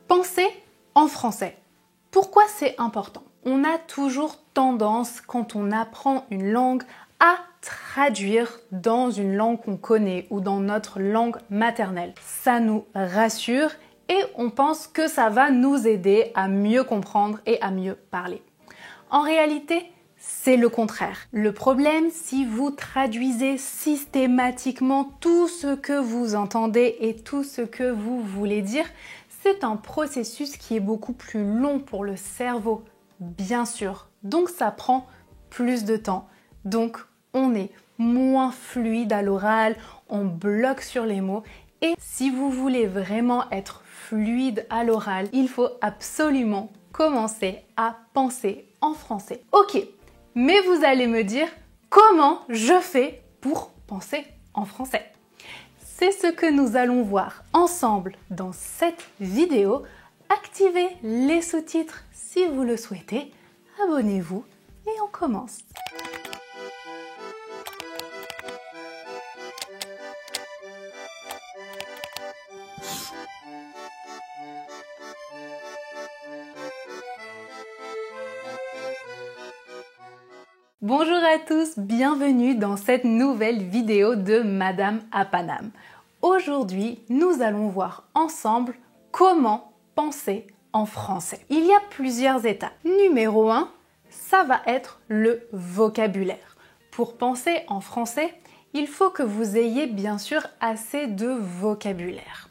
Penser en français. Pourquoi c'est important? On a toujours tendance, quand on apprend une langue, à traduire dans une langue qu'on connaît ou dans notre langue maternelle. Ça nous rassure et on pense que ça va nous aider à mieux comprendre et à mieux parler. En réalité, c'est le contraire. Le problème, si vous traduisez systématiquement tout ce que vous entendez et tout ce que vous voulez dire, c'est un processus qui est beaucoup plus long pour le cerveau, bien sûr. Donc ça prend plus de temps. Donc on est moins fluide à l'oral, on bloque sur les mots. Et si vous voulez vraiment être fluide à l'oral, il faut absolument commencer à penser en français. Ok, mais vous allez me dire comment je fais pour penser en français. C'est ce que nous allons voir ensemble dans cette vidéo. Activez les sous-titres si vous le souhaitez, abonnez-vous et on commence. Bonjour à tous, bienvenue dans cette nouvelle vidéo de Madame à Paname. Aujourd'hui, nous allons voir ensemble comment penser en français. Il y a plusieurs étapes. Numéro 1, ça va être le vocabulaire. Pour penser en français, il faut que vous ayez bien sûr assez de vocabulaire.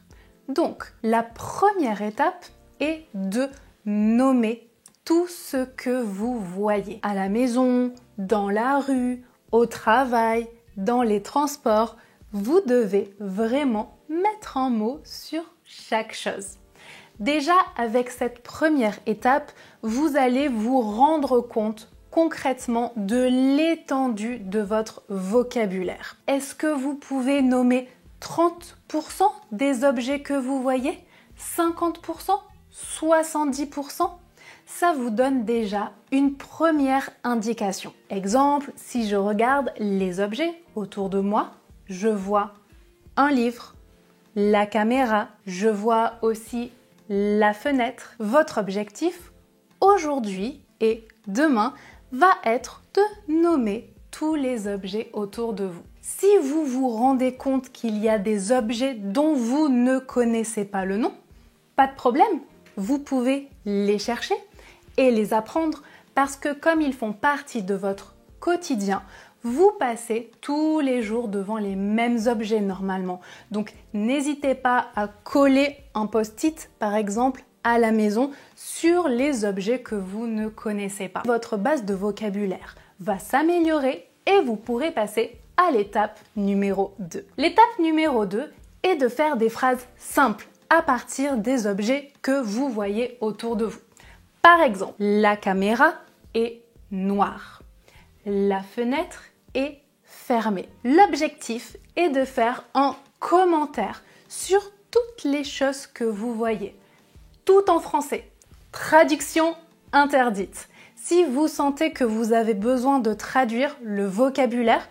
Donc, la première étape est de nommer tout ce que vous voyez à la maison, dans la rue, au travail, dans les transports. Vous devez vraiment mettre un mot sur chaque chose. Déjà, avec cette première étape, vous allez vous rendre compte concrètement de l'étendue de votre vocabulaire. Est-ce que vous pouvez nommer 30% des objets que vous voyez? 50%? 70%? Ça vous donne déjà une première indication. Exemple, si je regarde les objets autour de moi, je vois un livre, la caméra, je vois aussi la fenêtre. Votre objectif aujourd'hui et demain va être de nommer tous les objets autour de vous. Si vous vous rendez compte qu'il y a des objets dont vous ne connaissez pas le nom, pas de problème, vous pouvez les chercher et les apprendre parce que comme ils font partie de votre quotidien, vous passez tous les jours devant les mêmes objets normalement. Donc n'hésitez pas à coller un post-it par exemple à la maison sur les objets que vous ne connaissez pas. Votre base de vocabulaire va s'améliorer et vous pourrez passer à l'étape numéro 2. L'étape numéro 2 est de faire des phrases simples à partir des objets que vous voyez autour de vous. Par exemple, la caméra est noire. La fenêtre est fermée. L'objectif est de faire un commentaire sur toutes les choses que vous voyez. Tout en français. Traduction interdite. Si vous sentez que vous avez besoin de traduire le vocabulaire,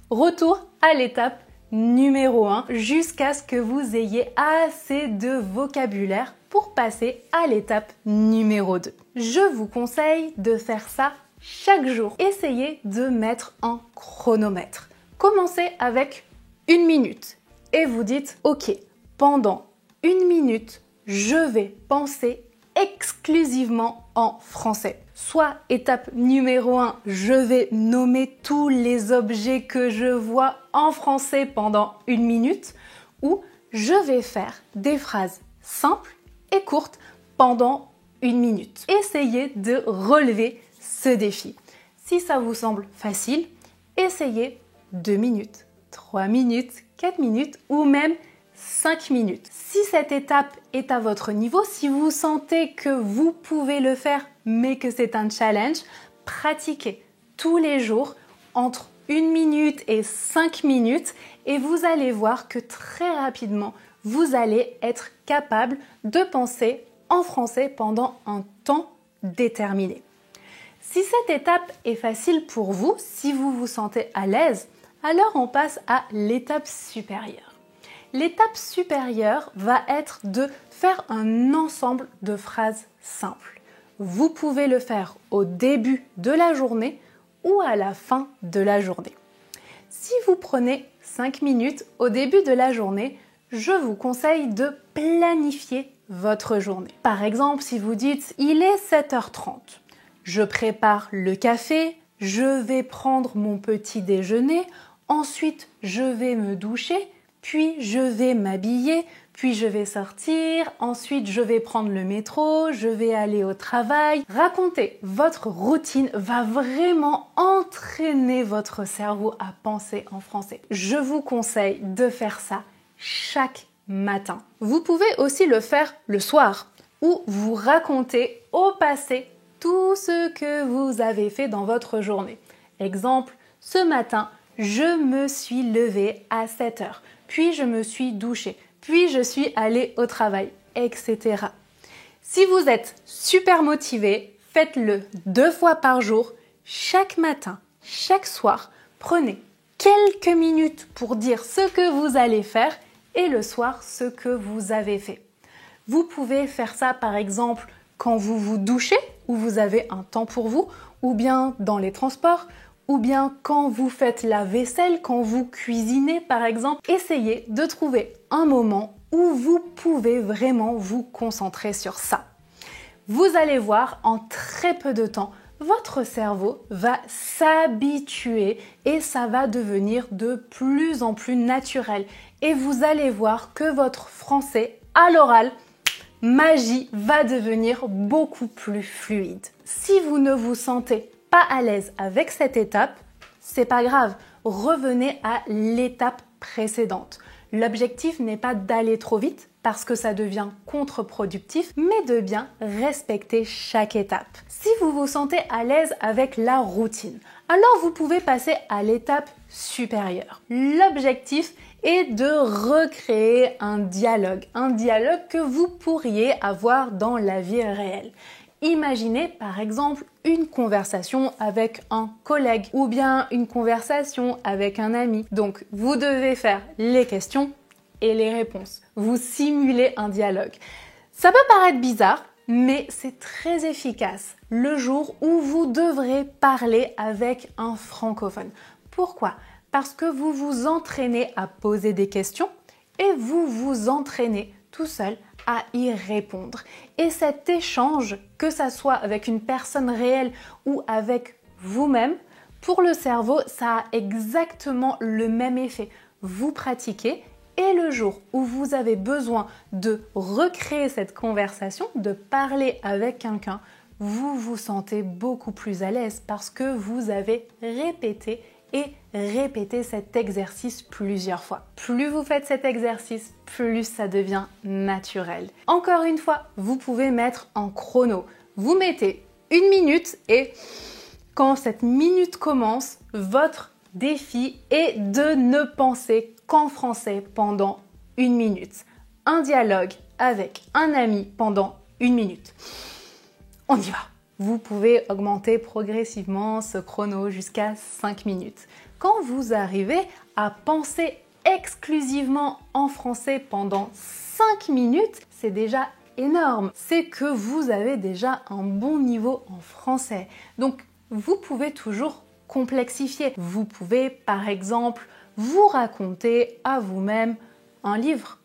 retour à l'étape numéro 1 jusqu'à ce que vous ayez assez de vocabulaire pour passer à l'étape numéro 2. Je vous conseille de faire ça chaque jour. Essayez de mettre un chronomètre. Commencez avec 1 minute et vous dites ok, pendant 1 minute, je vais penser exclusivement en français. Soit étape numéro 1, je vais nommer tous les objets que je vois en français pendant 1 minute, ou je vais faire des phrases simples et courte pendant 1 minute. Essayez de relever ce défi. Si ça vous semble facile, essayez 2 minutes, 3 minutes, 4 minutes ou même 5 minutes. Si cette étape est à votre niveau, si vous sentez que vous pouvez le faire mais que c'est un challenge, pratiquez tous les jours entre 1 minute et 5 minutes et vous allez voir que très rapidement, vous allez être capable de penser en français pendant un temps déterminé. Si cette étape est facile pour vous, si vous vous sentez à l'aise, alors on passe à l'étape supérieure. L'étape supérieure va être de faire un ensemble de phrases simples. Vous pouvez le faire au début de la journée ou à la fin de la journée. Si vous prenez 5 minutes au début de la journée, je vous conseille de planifier votre journée. Par exemple, si vous dites « il est 7h30 », je prépare le café, je vais prendre mon petit déjeuner, ensuite je vais me doucher, puis je vais m'habiller, puis je vais sortir, ensuite je vais prendre le métro, je vais aller au travail. Raconter votre routine va vraiment entraîner votre cerveau à penser en français. Je vous conseille de faire ça chaque matin. Vous pouvez aussi le faire le soir, où vous racontez au passé tout ce que vous avez fait dans votre journée. Exemple, ce matin, je me suis levée à 7h, puis je me suis douchée, puis je suis allée au travail, etc. Si vous êtes super motivé, faites-le 2 fois par jour, chaque matin, chaque soir. Prenez quelques minutes pour dire ce que vous allez faire et le soir, ce que vous avez fait. Vous pouvez faire ça par exemple quand vous vous douchez, où vous avez un temps pour vous, ou bien dans les transports, ou bien quand vous faites la vaisselle, quand vous cuisinez par exemple. Essayez de trouver un moment où vous pouvez vraiment vous concentrer sur ça. Vous allez voir, en très peu de temps, votre cerveau va s'habituer et ça va devenir de plus en plus naturel. Et vous allez voir que votre français à l'oral, magie, va devenir beaucoup plus fluide. Si vous ne vous sentez pas à l'aise avec cette étape, c'est pas grave. Revenez à l'étape précédente. L'objectif n'est pas d'aller trop vite parce que ça devient contre-productif, mais de bien respecter chaque étape. Si vous vous sentez à l'aise avec la routine, alors vous pouvez passer à l'étape supérieure. L'objectif est de recréer un dialogue que vous pourriez avoir dans la vie réelle. Imaginez par exemple une conversation avec un collègue ou bien une conversation avec un ami. Donc vous devez faire les questions et les réponses. Vous simulez un dialogue. Ça peut paraître bizarre, mais c'est très efficace le jour où vous devrez parler avec un francophone. Pourquoi ? Parce que vous vous entraînez à poser des questions et vous vous entraînez tout seul à y répondre. Et cet échange, que ça soit avec une personne réelle ou avec vous-même, pour le cerveau, ça a exactement le même effet. Vous pratiquez et le jour où vous avez besoin de recréer cette conversation, de parler avec quelqu'un, vous vous sentez beaucoup plus à l'aise parce que vous avez répété cet exercice plusieurs fois. Plus vous faites cet exercice, plus ça devient naturel. Encore une fois, vous pouvez mettre un chrono. Vous mettez 1 minute et quand cette minute commence, votre défi est de ne penser qu'en français pendant 1 minute. Un dialogue avec un ami pendant 1 minute. On y va! Vous pouvez augmenter progressivement ce chrono jusqu'à 5 minutes. Quand vous arrivez à penser exclusivement en français pendant 5 minutes, c'est déjà énorme. C'est que vous avez déjà un bon niveau en français. Donc, vous pouvez toujours complexifier. Vous pouvez, par exemple, vous raconter à vous-même un livre,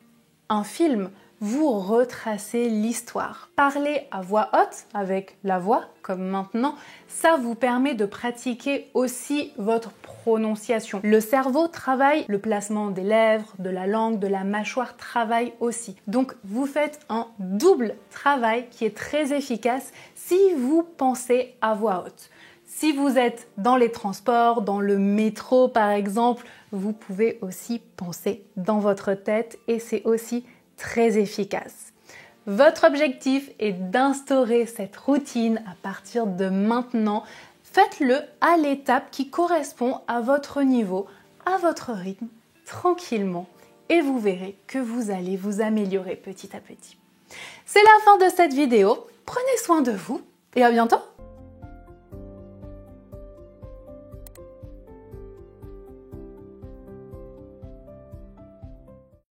un film. Vous retracez l'histoire. Parler à voix haute, avec la voix, comme maintenant, ça vous permet de pratiquer aussi votre prononciation. Le cerveau travaille, le placement des lèvres, de la langue, de la mâchoire travaille aussi. Donc, vous faites un double travail qui est très efficace si vous pensez à voix haute. Si vous êtes dans les transports, dans le métro par exemple, vous pouvez aussi penser dans votre tête et c'est aussi très efficace. Votre objectif est d'instaurer cette routine à partir de maintenant. Faites-le à l'étape qui correspond à votre niveau, à votre rythme, tranquillement, et vous verrez que vous allez vous améliorer petit à petit. C'est la fin de cette vidéo. Prenez soin de vous et à bientôt!